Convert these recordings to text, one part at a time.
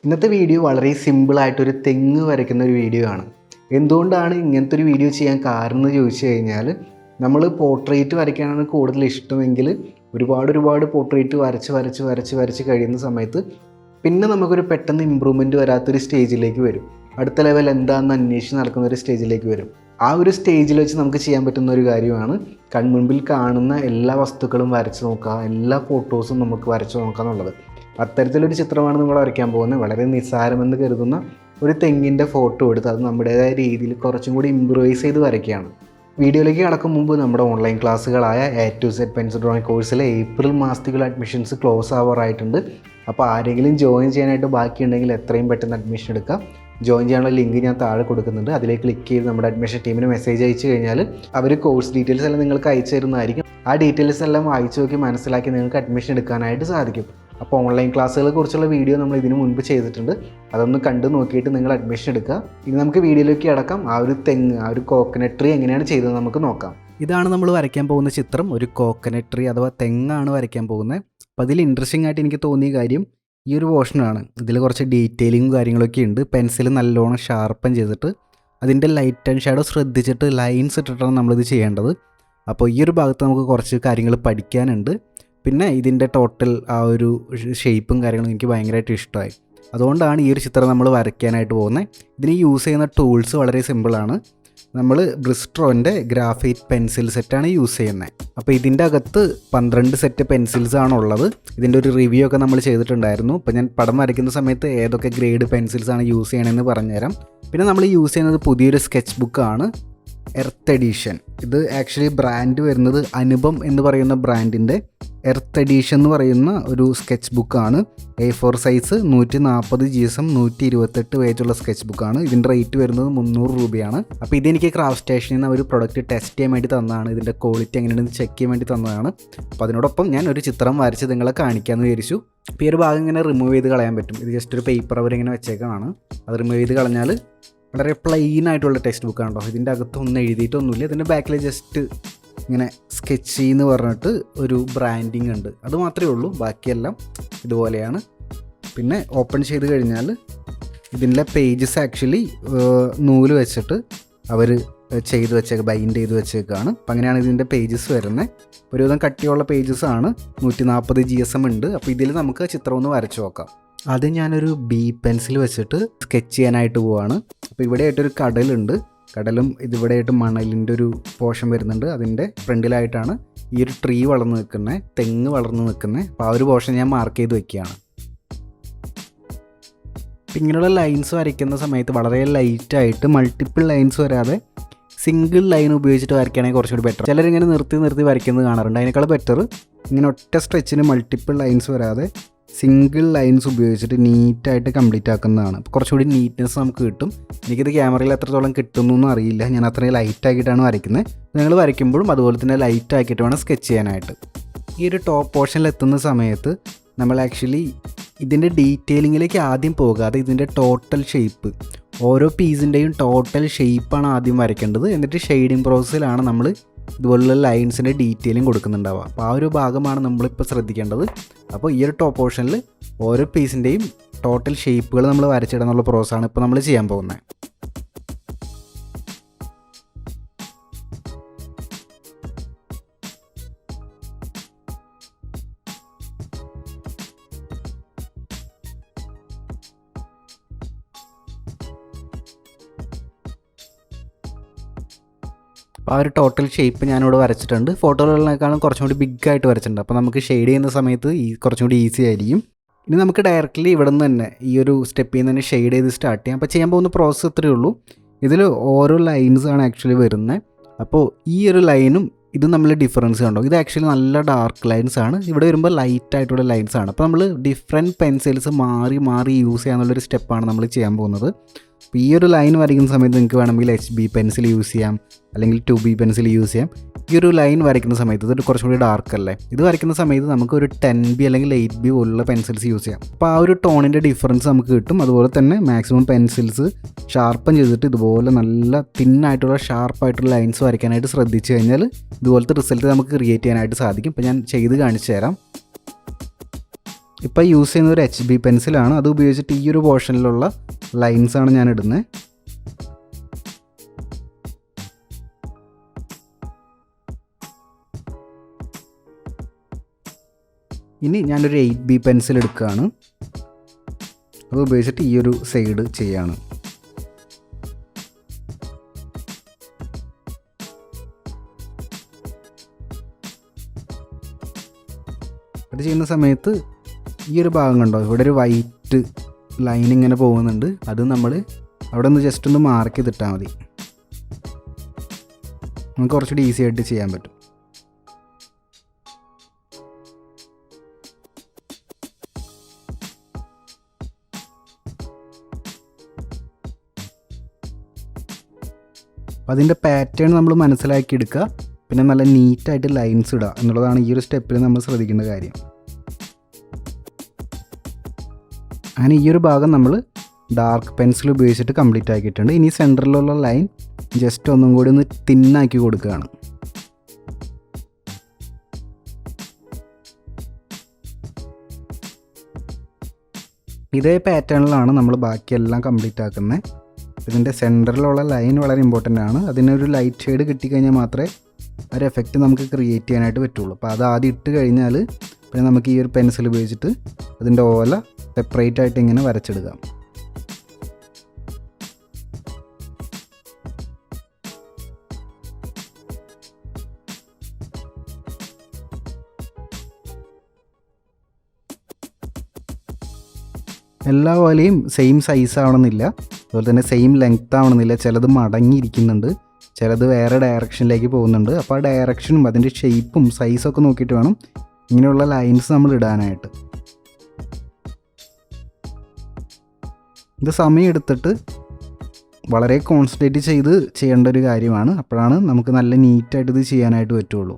ഇന്നത്തെ വീഡിയോ വളരെ സിമ്പിളായിട്ടൊരു തെങ്ങ് വരയ്ക്കുന്ന ഒരു വീഡിയോ ആണ്. എന്തുകൊണ്ടാണ് ഇങ്ങനത്തെ ഒരു വീഡിയോ ചെയ്യാൻ കാരണം എന്ന് ചോദിച്ചു കഴിഞ്ഞാൽ, നമ്മൾ പോർട്രേറ്റ് വരയ്ക്കാനാണ് കൂടുതൽ ഇഷ്ടമെങ്കിൽ ഒരുപാട് പോർട്രേറ്റ് വരച്ച് കഴിയുന്ന സമയത്ത് പിന്നെ നമുക്കൊരു പെട്ടെന്ന് ഇമ്പ്രൂവ്മെൻറ്റ് വരാത്തൊരു സ്റ്റേജിലേക്ക് വരും. അടുത്ത ലെവൽ എന്താണെന്ന് അന്വേഷിച്ച് നടക്കുന്ന ഒരു സ്റ്റേജിലേക്ക് വരും. ആ ഒരു സ്റ്റേജിൽ വെച്ച് നമുക്ക് ചെയ്യാൻ പറ്റുന്ന ഒരു കാര്യമാണ് കൺമുൻപിൽ കാണുന്ന എല്ലാ വസ്തുക്കളും വരച്ച് നോക്കുക, എല്ലാ ഫോട്ടോസും നമുക്ക് വരച്ച് നോക്കുക എന്നുള്ളത്. അത്തരത്തിലൊരു ചിത്രമാണ് നമ്മൾ വരയ്ക്കാൻ പോകുന്നത്. വളരെ നിസ്സാരമെന്ന് കരുതുന്ന ഒരു തെങ്ങിൻ്റെ ഫോട്ടോ എടുത്ത് അത് നമ്മുടേതായ രീതിയിൽ കുറച്ചും കൂടി ഇമ്പ്രൂവൈസ് ചെയ്ത് വരയ്ക്കുകയാണ്. വീഡിയോയിലേക്ക് കടക്കും മുമ്പ് നമ്മുടെ ഓൺലൈൻ ക്ലാസ്സുകളായ A to Z pencil drawing കോഴ്സിലെ ഏപ്രിൽ മാസത്തേക്കുള്ള അഡ്മിഷൻസ് ക്ലോസ് ആവാറായിട്ടുണ്ട്. അപ്പോൾ ആരെങ്കിലും ജോയിൻ ചെയ്യാനായിട്ട് ബാക്കിയുണ്ടെങ്കിൽ എത്രയും പെട്ടെന്ന് അഡ്മിഷൻ എടുക്കാം. ജോയിൻ ചെയ്യാനുള്ള ലിങ്ക് ഞാൻ താഴെ കൊടുക്കുന്നുണ്ട്. അതിലേക്ക് ക്ലിക്ക് ചെയ്ത് നമ്മുടെ അഡ്മിഷൻ ടീമിന് മെസ്സേജ് അയച്ചു കഴിഞ്ഞാൽ അവർ കോഴ്സ് ഡീറ്റെയിൽസ് എല്ലാം നിങ്ങൾക്ക് അയച്ചു തരുന്നതായിരിക്കും. ആ ഡീറ്റെയിൽസ് എല്ലാം വായിച്ചു നോക്കി മനസ്സിലാക്കി നിങ്ങൾക്ക് അഡ്മിഷൻ എടുക്കാനായിട്ട് സാധിക്കും. അപ്പോൾ ഓൺലൈൻ ക്ലാസ്സുകളെ കുറിച്ചുള്ള വീഡിയോ നമ്മൾ ഇതിനു മുൻപ് ചെയ്തിട്ടുണ്ട്. അതൊന്ന് കണ്ടു നോക്കിയിട്ട് നിങ്ങൾ അഡ്മിഷൻ എടുക്കുക. ഇനി നമുക്ക് വീഡിയോയിലേക്ക് അടക്കാം. ആ ഒരു തെങ്ങ്, ആ ഒരു കോക്കനട്ട് ട്രീ എങ്ങനെയാണ് ചെയ്തത് നമുക്ക് നോക്കാം. ഇതാണ് നമ്മൾ വരയ്ക്കാൻ പോകുന്ന ചിത്രം. ഒരു കോക്കനട്ട് ട്രീ അഥവാ തെങ്ങാണ് വരയ്ക്കാൻ പോകുന്നത്. അപ്പോൾ അതിൽ ഇൻട്രസ്റ്റിംഗ് ആയിട്ട് എനിക്ക് തോന്നിയ കാര്യം ഈ ഒരു പോർഷനാണ്. ഇതിൽ കുറച്ച് ഡീറ്റെയിലിങ്ങും കാര്യങ്ങളൊക്കെ ഉണ്ട്. പെൻസിൽ നല്ലോണം ഷാർപ്പൻ ചെയ്തിട്ട് അതിൻ്റെ ലൈറ്റ് ആൻഡ് ഷാഡോ ശ്രദ്ധിച്ചിട്ട് ലൈൻസ് ഇട്ടിട്ടാണ് നമ്മളിത് ചെയ്യേണ്ടത്. അപ്പോൾ ഈ ഒരു ഭാഗത്ത് നമുക്ക് കുറച്ച് കാര്യങ്ങൾ പഠിക്കാനുണ്ട്. പിന്നെ ഇതിൻ്റെ ടോട്ടൽ ആ ഒരു ഷേപ്പും കാര്യങ്ങളും എനിക്ക് ഭയങ്കരമായിട്ട് ഇഷ്ടമായി. അതുകൊണ്ടാണ് ഈ ഒരു ചിത്രം നമ്മൾ വരയ്ക്കാനായിട്ട് പോകുന്നത്. ഇതിന് യൂസ് ചെയ്യുന്ന ടൂൾസ് വളരെ സിമ്പിളാണ്. നമ്മൾ ബ്രിസ്ട്രോൻ്റെ ഗ്രാഫൈറ്റ് പെൻസിൽ സെറ്റാണ് യൂസ് ചെയ്യുന്നത്. അപ്പോൾ ഇതിൻ്റെ അകത്ത് 12 സെറ്റ് പെൻസിൽസ് ആണുള്ളത്. ഇതിൻ്റെ ഒരു റിവ്യൂ ഒക്കെ നമ്മൾ ചെയ്തിട്ടുണ്ടായിരുന്നു. അപ്പോൾ ഞാൻ പടം വരയ്ക്കുന്ന സമയത്ത് ഏതൊക്കെ ഗ്രേഡ് പെൻസിൽസ് ആണ് യൂസ് ചെയ്യണമെന്ന് പറഞ്ഞുതരാം. പിന്നെ നമ്മൾ യൂസ് ചെയ്യുന്നത് പുതിയൊരു സ്കെച്ച് ബുക്കാണ്, എർത്ത് എഡീഷൻ. ഇത് ആക്ച്വലി ബ്രാൻഡ് വരുന്നത് അനുപം എന്ന് പറയുന്ന ബ്രാൻഡിൻ്റെ എർത്ത് എഡീഷൻ എന്ന് പറയുന്ന ഒരു സ്കെച്ച് ബുക്കാണ്. A4 സൈസ് 140 GSM 128 പേജുള്ള സ്കെച്ച് ബുക്കാണ്. ഇതിൻ്റെ റേറ്റ് വരുന്നത് 300 രൂപയാണ്. അപ്പോൾ ഇതെനിക്ക് ക്രാഫ്റ്റ് സ്റ്റേഷനിൽ നിന്ന് ഒരു പ്രൊഡക്റ്റ് ടെസ്റ്റ് ചെയ്യാൻ വേണ്ടി തന്നതാണ്. ഇതിൻ്റെ ക്വാളിറ്റി എങ്ങനെയാണെന്ന് ചെക്ക് ചെയ്യാൻ വേണ്ടി തന്നതാണ്. അപ്പോൾ അതിനോടൊപ്പം ഞാൻ ഒരു ചിത്രം വരച്ച് നിങ്ങളെ കാണിക്കാമെന്ന് വിചാരിച്ചു. ഇപ്പോൾ ഈ ഒരു ഭാഗം ഇങ്ങനെ റിമൂവ് ചെയ്ത് കളയാൻ പറ്റും. ഇത് ജസ്റ്റ് ഒരു പേപ്പർ അവരിങ്ങനെ വെച്ചേക്കാണ്. അത് റിമൂവ് ചെയ്ത് കളഞ്ഞാൽ വളരെ പ്ലെയിൻ ആയിട്ടുള്ള ടെക്സ്റ്റ് ബുക്കാണ് കേട്ടോ. ഇതിൻ്റെ അകത്തൊന്നും എഴുതിയിട്ടൊന്നുമില്ല. ഇതിൻ്റെ ബാക്കിൽ ജസ്റ്റ് ഇങ്ങനെ സ്കെച്ച് എന്ന് പറഞ്ഞിട്ട് ഒരു ബ്രാൻഡിങ് ഉണ്ട്. അത് മാത്രമേ ഉള്ളൂ. ബാക്കിയെല്ലാം ഇതുപോലെയാണ്. പിന്നെ ഓപ്പൺ ചെയ്ത് കഴിഞ്ഞാൽ ഇതിൻ്റെ പേജസ് ആക്ച്വലി നൂല് വെച്ചിട്ട് അവർ ബൈൻഡ് ചെയ്ത് വെച്ചേക്കാണ്. അപ്പം അങ്ങനെയാണ് ഇതിൻ്റെ പേജസ് വരുന്നത്. ഒരുവിധം കട്ടിയുള്ള പേജസ് ആണ്. 140 GSM ഉണ്ട്. അപ്പോൾ ഇതിൽ നമുക്ക് ചിത്രം ഒന്ന് വരച്ച് നോക്കാം. ആദ്യം ഞാനൊരു B പെൻസിൽ വെച്ചിട്ട് സ്കെച്ച് ചെയ്യാനായിട്ട് പോവാണ്. അപ്പോൾ ഇവിടെയായിട്ടൊരു കടലുണ്ട്. കടലും ഇതിവിടെയായിട്ട് മണലിൻ്റെ ഒരു പോർഷൻ വരുന്നുണ്ട്. അതിൻ്റെ ഫ്രണ്ടിലായിട്ടാണ് ഈ ഒരു ട്രീ വളർന്ന് നിൽക്കുന്നത്, തെങ്ങ് വളർന്ന് നിൽക്കുന്നത്. അപ്പോൾ ആ ഒരു പോർഷൻ ഞാൻ മാർക്ക് ചെയ്ത് വെക്കുകയാണ്. അപ്പം ഇങ്ങനെയുള്ള ലൈൻസ് വരയ്ക്കുന്ന സമയത്ത് വളരെ ലൈറ്റായിട്ട് മൾട്ടിപ്പിൾ ലൈൻസ് വരാതെ സിംഗിൾ ലൈൻ ഉപയോഗിച്ചിട്ട് വരയ്ക്കുകയാണെങ്കിൽ കുറച്ചുകൂടി ബെറ്റർ. ചിലരിങ്ങനെ നിർത്തി വരയ്ക്കുന്നത് കാണാറുണ്ട്. അതിനേക്കാൾ ബെറ്റർ ഇങ്ങനെ ഒറ്റ സ്ട്രെച്ചിന് മൾട്ടിപ്പിൾ ലൈൻസ് വരാതെ സിംഗിൾ ലൈൻസ് ഉപയോഗിച്ചിട്ട് നീറ്റായിട്ട് കംപ്ലീറ്റ് ആക്കുന്നതാണ്. കുറച്ചുകൂടി നീറ്റ്നെസ് നമുക്ക് കിട്ടും. എനിക്കിത് ക്യാമറയിൽ എത്രത്തോളം കിട്ടുന്നൊന്നും അറിയില്ല. ഞാൻ അത്രയും ലൈറ്റാക്കിയിട്ടാണ് വരയ്ക്കുന്നത്. നിങ്ങൾ വരയ്ക്കുമ്പോഴും അതുപോലെ തന്നെ ലൈറ്റ് ആക്കിയിട്ട് വേണം സ്കെച്ച് ചെയ്യാനായിട്ട്. ഈ ഒരു ടോപ്പ് പോർഷനിൽ എത്തുന്ന സമയത്ത് നമ്മൾ ആക്ച്വലി ഇതിൻ്റെ ഡീറ്റെയിലിങ്ങിലേക്ക് ആദ്യം പോകാതെ ഇതിൻ്റെ ടോട്ടൽ ഷേപ്പ്, ഓരോ പീസിൻ്റെയും ടോട്ടൽ ഷേപ്പാണ് ആദ്യം വരയ്ക്കേണ്ടത്. എന്നിട്ട് ഷെയ്ഡിങ് പ്രോസസ്സിലാണ് നമ്മൾ ഇതുപോലുള്ള ലൈൻസിൻ്റെ ഡീറ്റെയിലിംഗ് കൊടുക്കുന്നുണ്ടാവുക. അപ്പോൾ ആ ഒരു ഭാഗമാണ് നമ്മളിപ്പോൾ ശ്രദ്ധിക്കേണ്ടത്. അപ്പോൾ ഈ ഒരു ടോപ്പ് പോർഷനിൽ ഓരോ പീസിൻ്റെയും ടോട്ടൽ ഷേപ്പുകൾ നമ്മൾ വരച്ചിടുന്നുള്ള പ്രോസസ്സാണ് ഇപ്പോൾ നമ്മൾ ചെയ്യാൻ പോകുന്നത്. അപ്പോൾ ആ ഒരു ടോട്ടൽ ഷേപ്പ് ഞാനിവിടെ വരച്ചിട്ടുണ്ട്. ഫോട്ടോകളിനേക്കാളും കുറച്ചും കൂടി ബിഗ്ഗായിട്ട് വരച്ചിട്ടുണ്ട്. അപ്പോൾ നമുക്ക് ഷെയ്ഡ് ചെയ്യുന്ന സമയത്ത് കുറച്ചും കൂടി ഈസി ആയിരിക്കും. ഇനി നമുക്ക് ഡയറക്റ്റ്ലി ഇവിടെ നിന്ന് തന്നെ ഈ ഒരു സ്റ്റെപ്പിൽ നിന്ന് തന്നെ ഷെയ്ഡ് ചെയ്ത് സ്റ്റാർട്ട് ചെയ്യാം. അപ്പോൾ ചെയ്യാൻ പോകുന്ന പ്രോസസ്സ് ഇത്രയേ ഉള്ളൂ. ഇതിൽ ഓരോ ലൈൻസാണ് ആക്ച്വലി വരുന്നത്. അപ്പോൾ ഈ ഒരു ലൈനും ഇത് നമ്മൾ ഡിഫറൻസ് കണ്ടോ. ഇത് ആക്ച്വലി നല്ല ഡാർക്ക് ലൈൻസ് ആണ്. ഇവിടെ വരുമ്പോൾ ലൈറ്റ് ആയിട്ടുള്ള ലൈൻസ് ആണ്. അപ്പോൾ നമ്മൾ ഡിഫറെൻറ്റ് പെൻസിൽസ് മാറി യൂസ് ചെയ്യാന്നുള്ളൊരു സ്റ്റെപ്പാണ് നമ്മൾ ചെയ്യാൻ പോകുന്നത്. അപ്പോൾ ഈ ഒരു ലൈൻ വരയ്ക്കുന്ന സമയത്ത് നിങ്ങൾക്ക് വേണമെങ്കിൽ HB പെൻസിൽ യൂസ് ചെയ്യാം, അല്ലെങ്കിൽ 2B പെൻസിൽ യൂസ് ചെയ്യാം. ഈ ഒരു ലൈൻ വരയ്ക്കുന്ന സമയത്ത് ഇത് കുറച്ചും കൂടി ഡാർക്ക് അല്ലേ. ഇത് വരയ്ക്കുന്ന സമയത്ത് നമുക്ക് ഒരു 10B അല്ലെങ്കിൽ 8B പോലുള്ള പെൻസിൽസ് യൂസ് ചെയ്യാം. അപ്പോൾ ആ ഒരു ടോണിൻ്റെ ഡിഫറൻസ് നമുക്ക് കിട്ടും. അതുപോലെ തന്നെ മാക്സിമം പെൻസിൽസ് ഷാർപ്പൻ ചെയ്തിട്ട് ഇതുപോലെ നല്ല തിന്നായിട്ടുള്ള ഷാർപ്പായിട്ടുള്ള ലൈൻസ് വരയ്ക്കാനായിട്ട് ശ്രദ്ധിച്ചു കഴിഞ്ഞാൽ ഇതുപോലത്തെ റിസൾട്ട് നമുക്ക് ക്രിയേറ്റ് ചെയ്യാനായിട്ട് സാധിക്കും. ഇപ്പോൾ ഞാൻ ചെയ്ത് കാണിച്ചു തരാം. ഇപ്പോൾ യൂസ് ചെയ്യുന്ന ഒരു HB പെൻസിലാണ്. അത് ഉപയോഗിച്ചിട്ട് ഈ ഒരു പോർഷനിലുള്ള ലൈൻസാണ് ഞാൻ ഇടുന്നത്. ഇനി ഞാനൊരു 8B പെൻസിൽ എടുക്കുകയാണ്. അത് ഉപയോഗിച്ചിട്ട് ഈ ഒരു സൈഡ് ചെയ്യാണ്. അത് ചെയ്യുന്ന സമയത്ത് ഈ ഒരു ഭാഗം കണ്ടോ, ഇവിടെ ഒരു വൈറ്റ് ലൈൻ ഇങ്ങനെ പോകുന്നുണ്ട്. അത് നമ്മൾ അവിടെ ഒന്ന് ജസ്റ്റ് ഒന്ന് മാർക്ക് ചെയ്തിട്ടാൽ മതി. നമുക്ക് കുറച്ചുകൂടി ഈസി ആയിട്ട് ചെയ്യാൻ പറ്റും. അതിൻ്റെ പാറ്റേൺ നമ്മൾ മനസ്സിലാക്കി എടുക്കുക, പിന്നെ നല്ല നീറ്റായിട്ട് ലൈൻസ് ഇടുക എന്നുള്ളതാണ് ഈ ഒരു സ്റ്റെപ്പിൽ നമ്മൾ ശ്രദ്ധിക്കേണ്ട കാര്യം. അങ്ങനെ ഈ ഒരു ഭാഗം നമ്മൾ ഡാർക്ക് പെൻസിൽ ഉപയോഗിച്ചിട്ട് കംപ്ലീറ്റ് ആക്കിയിട്ടുണ്ട്. ഇനി സെൻറ്ററിലുള്ള ലൈൻ ജസ്റ്റ് ഒന്നും കൂടി ഒന്ന് തിന്നാക്കി കൊടുക്കുകയാണ്. ഇതേ പാറ്റേണിലാണ് നമ്മൾ ബാക്കിയെല്ലാം കംപ്ലീറ്റ് ആക്കുന്നത്. ഇതിൻ്റെ സെൻറ്ററിലുള്ള ലൈൻ വളരെ ഇമ്പോർട്ടൻ്റ് ആണ്. അതിനൊരു ലൈറ്റ് ഷെയ്ഡ് കിട്ടിക്കഴിഞ്ഞാൽ മാത്രമേ ഒരു എഫക്റ്റ് നമുക്ക് ക്രിയേറ്റ് ചെയ്യാനായിട്ട് പറ്റുള്ളൂ. അപ്പോൾ അത് ആദ്യം ഇട്ട് കഴിഞ്ഞാൽ പിന്നെ നമുക്ക് ഈ ഒരു പെൻസിൽ ഉപയോഗിച്ചിട്ട് അതിൻ്റെ ഓല സെപ്പറേറ്റ് ആയിട്ട് ഇങ്ങനെ വരച്ചെടുക്കാം. എല്ലാ ഓലയും സെയിം സൈസ് ആവണമെന്നില്ല, അതുപോലെ തന്നെ സെയിം ലെങ്ത് ആവണമെന്നില്ല. ചിലത് മടങ്ങിയിരിക്കുന്നുണ്ട്, ചിലത് വേറെ ഡയറക്ഷനിലേക്ക് പോകുന്നുണ്ട്. അപ്പോൾ ആ ഡയറക്ഷനും അതിൻ്റെ ഷേപ്പും സൈസൊക്കെ നോക്കിയിട്ട് വേണം ഇങ്ങനെയുള്ള ലൈൻസ് നമ്മൾ ഇടാനായിട്ട്. ഇത് സമയം എടുത്തിട്ട് വളരെ കോൺസെൻട്രേറ്റ് ചെയ്ത് ചെയ്യേണ്ട ഒരു കാര്യമാണ്. അപ്പോഴാണ് നമുക്ക് നല്ല നീറ്റായിട്ട് ഇത് ചെയ്യാനായിട്ട് പറ്റുള്ളൂ.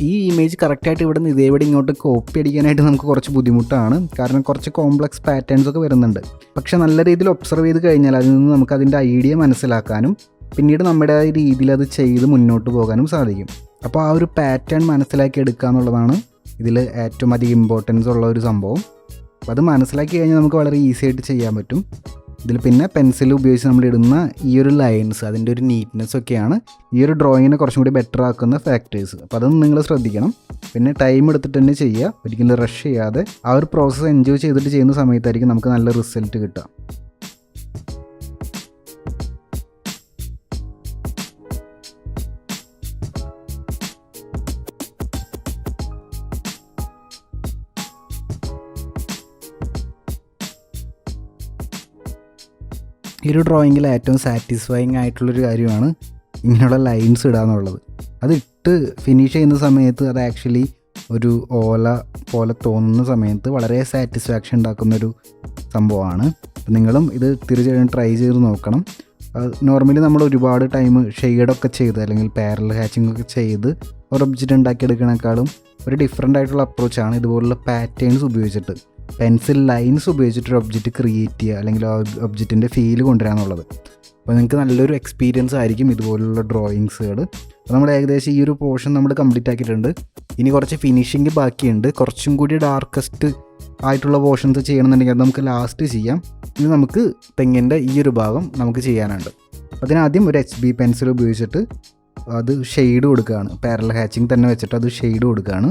ഈ ഇമേജ് കറക്റ്റായിട്ട് ഇവിടെ നിന്ന് ഇതേവിടെ ഇങ്ങോട്ട് കോപ്പി അടിക്കാനായിട്ട് നമുക്ക് കുറച്ച് ബുദ്ധിമുട്ടാണ്. കാരണം കുറച്ച് കോംപ്ലക്സ് പാറ്റേൺസ് ഒക്കെ വരുന്നുണ്ട്. പക്ഷെ നല്ല രീതിയിൽ ഒബ്സർവ് ചെയ്ത് കഴിഞ്ഞാൽ അതിൽ നിന്ന് നമുക്ക് അതിൻ്റെ ഐഡിയ മനസ്സിലാക്കാനും പിന്നീട് നമ്മുടെ രീതിയിൽ അത് ചെയ്ത് മുന്നോട്ട് പോകാനും സാധിക്കും. അപ്പോൾ ആ ഒരു പാറ്റേൺ മനസ്സിലാക്കി എടുക്കുക എന്നുള്ളതാണ് ഇതിൽ ഏറ്റവും അധികം ഇമ്പോർട്ടൻസ് ഉള്ള ഒരു സംഭവം. അപ്പോൾ അത് മനസ്സിലാക്കി കഴിഞ്ഞാൽ നമുക്ക് വളരെ ഈസി ആയിട്ട് ചെയ്യാൻ പറ്റും. ഇതിൽ പിന്നെ പെൻസിൽ ഉപയോഗിച്ച് നമ്മൾ ഇടുന്ന ഈ ഒരു ലൈൻസ്, അതിൻ്റെ ഒരു നീറ്റ്നെസ് ഒക്കെയാണ് ഈ ഒരു ഡ്രോയിങ്ങിനെ കുറച്ചും കൂടി ബെറ്റർ ആക്കുന്ന ഫാക്ടേഴ്സ്. അപ്പോൾ അതൊന്നും നിങ്ങൾ ശ്രദ്ധിക്കണം. പിന്നെ ടൈം എടുത്തിട്ട് തന്നെ ചെയ്യുക, ഒരിക്കലും റഷ് ചെയ്യാതെ ആ ഒരു പ്രോസസ്സ് എൻജോയ് ചെയ്തിട്ട് ചെയ്യുന്ന സമയത്തായിരിക്കും നമുക്ക് നല്ല റിസൾട്ട് കിട്ടുക. ഈ ഒരു ഡ്രോയിങ്ങിൽ ഏറ്റവും സാറ്റിസ്ഫൈങ് ആയിട്ടുള്ളൊരു കാര്യമാണ് ഇങ്ങനെയുള്ള ലൈൻസ് ഇടുക എന്നുള്ളത്. അത് ഇട്ട് ഫിനിഷ് ചെയ്യുന്ന സമയത്ത് അത് ആക്ച്വലി ഒരു ഓല പോലെ തോന്നുന്ന സമയത്ത് വളരെ സാറ്റിസ്ഫാക്ഷൻ ഉണ്ടാക്കുന്നൊരു സംഭവമാണ്. നിങ്ങളും ഇത് തീർച്ചയായും ട്രൈ ചെയ്ത് നോക്കണം. നോർമലി നമ്മൾ ഒരുപാട് ടൈം ഷെയ്ഡൊക്കെ ചെയ്ത് അല്ലെങ്കിൽ പാരലൽ ഹാച്ചിങ് ഒക്കെ ചെയ്ത് ഒരു ഒബ്ജക്റ്റ് ഉണ്ടാക്കിയെടുക്കണേക്കാളും ഒരു ഡിഫറെൻ്റ് ആയിട്ടുള്ള അപ്രോച്ചാണ് ഇതുപോലുള്ള പാറ്റേൺസ് ഉപയോഗിച്ചിട്ട് പെൻസിൽ ലൈൻസ് ഉപയോഗിച്ചിട്ടൊരു ഒബ്ജക്റ്റ് ക്രിയേറ്റ് ചെയ്യുക അല്ലെങ്കിൽ ആ ഒബ്ജക്റ്റിൻ്റെ ഫീൽ കൊണ്ടുവരാന്നുള്ളത്. അപ്പോൾ നിങ്ങൾക്ക് നല്ലൊരു എക്സ്പീരിയൻസ് ആയിരിക്കും ഇതുപോലുള്ള ഡ്രോയിങ്സുകൾ. അപ്പോൾ നമ്മൾ ഏകദേശം ഈ ഒരു പോർഷൻ നമ്മൾ കംപ്ലീറ്റ് ആക്കിയിട്ടുണ്ട്. ഇനി കുറച്ച് ഫിനിഷിങ് ബാക്കിയുണ്ട്. കുറച്ചും കൂടി ഡാർക്കസ്റ്റ് ആയിട്ടുള്ള പോർഷൻസ് ചെയ്യണമെന്നുണ്ടെങ്കിൽ അത് നമുക്ക് ലാസ്റ്റ് ചെയ്യാം. ഇനി നമുക്ക് തെങ്ങിൻ്റെ ഈ ഒരു ഭാഗം നമുക്ക് ചെയ്യാനുണ്ട്. അതിനാദ്യം ഒരു HB പെൻസിൽ ഉപയോഗിച്ചിട്ട് അത് ഷെയ്ഡ് കൊടുക്കുകയാണ്. പാരലൽ ഹാച്ചിങ് തന്നെ വെച്ചിട്ട് അത് ഷെയ്ഡ് കൊടുക്കുകയാണ്.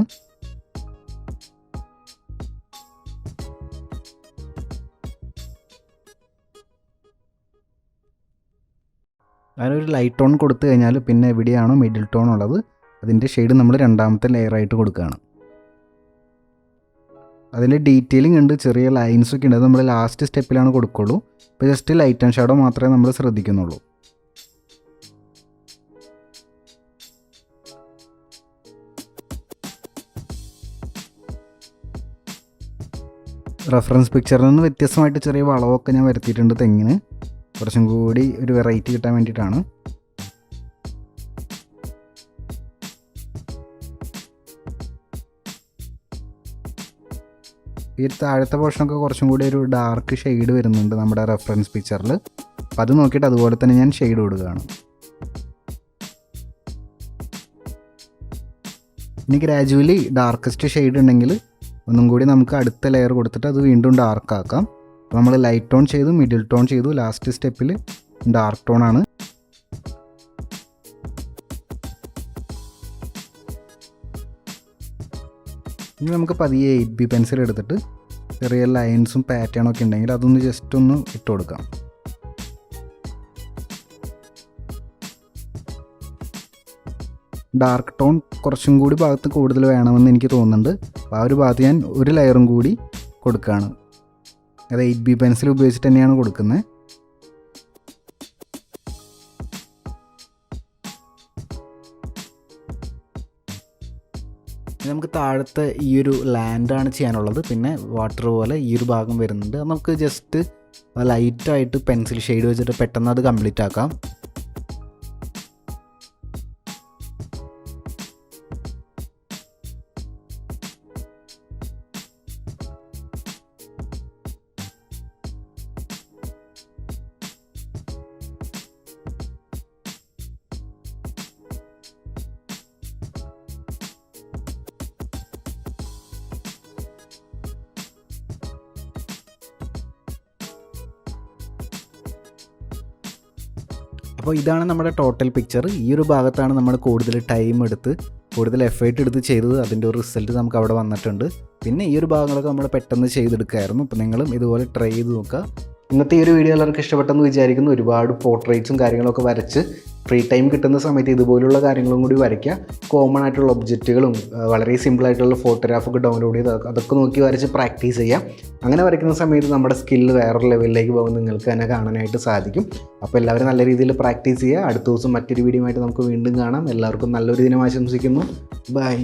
അതിനൊരു ലൈറ്റ് ടോൺ കൊടുത്തു കഴിഞ്ഞാൽ പിന്നെ എവിടെയാണോ മിഡിൽ ടോൺ ഉള്ളത് അതിൻ്റെ ഷെയ്ഡ് നമ്മൾ രണ്ടാമത്തെ ലെയറായിട്ട് കൊടുക്കുകയാണ്. അതിൽ ഡീറ്റെയിലിംഗ് ഉണ്ട്, ചെറിയ ലൈൻസൊക്കെ ഉണ്ട്. അത് നമ്മൾ ലാസ്റ്റ് സ്റ്റെപ്പിലാണ് കൊടുക്കുള്ളൂ. ഇപ്പോൾ ജസ്റ്റ് ലൈറ്റ് ആൻഡ് ഷാഡോ മാത്രമേ നമ്മൾ ശ്രദ്ധിക്കുന്നുള്ളൂ. റെഫറൻസ് പിക്ചറിൽ നിന്ന് വ്യത്യസ്തമായിട്ട് ചെറിയ വളവൊക്കെ ഞാൻ വരുത്തിയിട്ടുണ്ട് തെങ്ങിന്, കുറച്ചും കൂടി ഒരു വെറൈറ്റി കിട്ടാൻ വേണ്ടിയിട്ടാണ്. ഈ താഴത്തെ പോർഷനൊക്കെ കുറച്ചും കൂടി ഒരു ഡാർക്ക് ഷെയ്ഡ് വരുന്നുണ്ട് നമ്മുടെ റെഫറൻസ് പിക്ചറിൽ. അപ്പോൾ അത് നോക്കിയിട്ട് അതുപോലെ തന്നെ ഞാൻ ഷെയ്ഡ് കൊടുക്കുകയാണ്. ഇനി ഗ്രാജുവലി ഡാർക്കസ്റ്റ് ഷെയ്ഡ് ഉണ്ടെങ്കിൽ ഒന്നും കൂടി നമുക്ക് അടുത്ത ലെയർ കൊടുത്തിട്ട് അത് വീണ്ടും ഡാർക്ക് ആക്കാം. അപ്പോൾ നമ്മൾ ലൈറ്റ് ടോൺ ചെയ്തു, മിഡിൽ ടോൺ ചെയ്തു, ലാസ്റ്റ് സ്റ്റെപ്പിൽ ഡാർക്ക് ടോൺ ആണ്. ഇനി നമുക്ക് പതിയെ 8B പെൻസിൽ എടുത്തിട്ട് ചെറിയ ലൈൻസും പാറ്റേണൊക്കെ ഉണ്ടെങ്കിൽ അതൊന്ന് ജസ്റ്റ് ഒന്ന് ഇട്ട് കൊടുക്കാം. ഡാർക്ക് ടോൺ കുറച്ചും കൂടി ഭാഗത്ത് കൂടുതൽ വേണമെന്ന് എനിക്ക് തോന്നുന്നുണ്ട്. അപ്പോൾ ആ ഒരു ഭാഗത്ത് ഞാൻ ഒരു ലെയറും കൂടി കൊടുക്കുകയാണ്. അത് 8B പെൻസിൽ ഉപയോഗിച്ചിട്ട് തന്നെയാണ് കൊടുക്കുന്നത്. നമുക്ക് താഴത്തെ ഈ ഒരു ലാൻഡാണ് ചെയ്യാനുള്ളത്. പിന്നെ വാട്ടർ പോലെ ഈ ഒരു ഭാഗം വരുന്നുണ്ട്. അത് നമുക്ക് ജസ്റ്റ് ലൈറ്റായിട്ട് പെൻസിൽ ഷെയ്ഡ് വെച്ചിട്ട് പെട്ടെന്ന് അത് കംപ്ലീറ്റ് ആക്കാം. അപ്പോൾ ഇതാണ് നമ്മുടെ ടോട്ടൽ പിക്ചർ. ഈ ഒരു ഭാഗത്താണ് നമ്മൾ കൂടുതൽ ടൈം എടുത്ത് കൂടുതൽ എഫേർട്ട് എടുത്ത് ചെയ്തത്. അതിൻ്റെ ഒരു റിസൾട്ട് നമുക്ക് അവിടെ വന്നിട്ടുണ്ട്. പിന്നെ ഈ ഒരു ഭാഗങ്ങളൊക്കെ നമ്മൾ പെട്ടെന്ന് ചെയ്തെടുക്കുമായിരുന്നു. അപ്പോൾ നിങ്ങളും ഇതുപോലെ ട്രൈ ചെയ്ത് നോക്കുക. ഇന്നത്തെ ഈ ഒരു വീഡിയോ എല്ലാവർക്കും ഇഷ്ടപ്പെട്ടെന്ന് വിചാരിക്കുന്നു. ഒരുപാട് പോർട്രേറ്റ്സും കാര്യങ്ങളൊക്കെ വരച്ച് ഫ്രീ ടൈം കിട്ടുന്ന സമയത്ത് ഇതുപോലുള്ള കാര്യങ്ങളും കൂടി വരയ്ക്കുക. കോമൺ ആയിട്ടുള്ള ഒബ്ജക്റ്റുകളും വളരെ സിമ്പിളായിട്ടുള്ള ഫോട്ടോഗ്രാഫൊക്കെ ഡൗൺലോഡ് ചെയ്ത് അതൊക്കെ നോക്കി വരച്ച് പ്രാക്ടീസ് ചെയ്യാം. അങ്ങനെ വരയ്ക്കുന്ന സമയത്ത് നമ്മുടെ സ്കില്ല് വേറൊരു ലെവലിലേക്ക് പോകും നിങ്ങൾക്ക് തന്നെ കാണാനായിട്ട് സാധിക്കും. അപ്പോൾ എല്ലാവരും നല്ല രീതിയിൽ പ്രാക്ടീസ് ചെയ്യുക. അടുത്ത ദിവസം മറ്റൊരു വീഡിയോ ആയിട്ട് നമുക്ക് വീണ്ടും കാണാം. എല്ലാവർക്കും നല്ലൊരു ദിനം ആശംസിക്കുന്നു. ബൈ.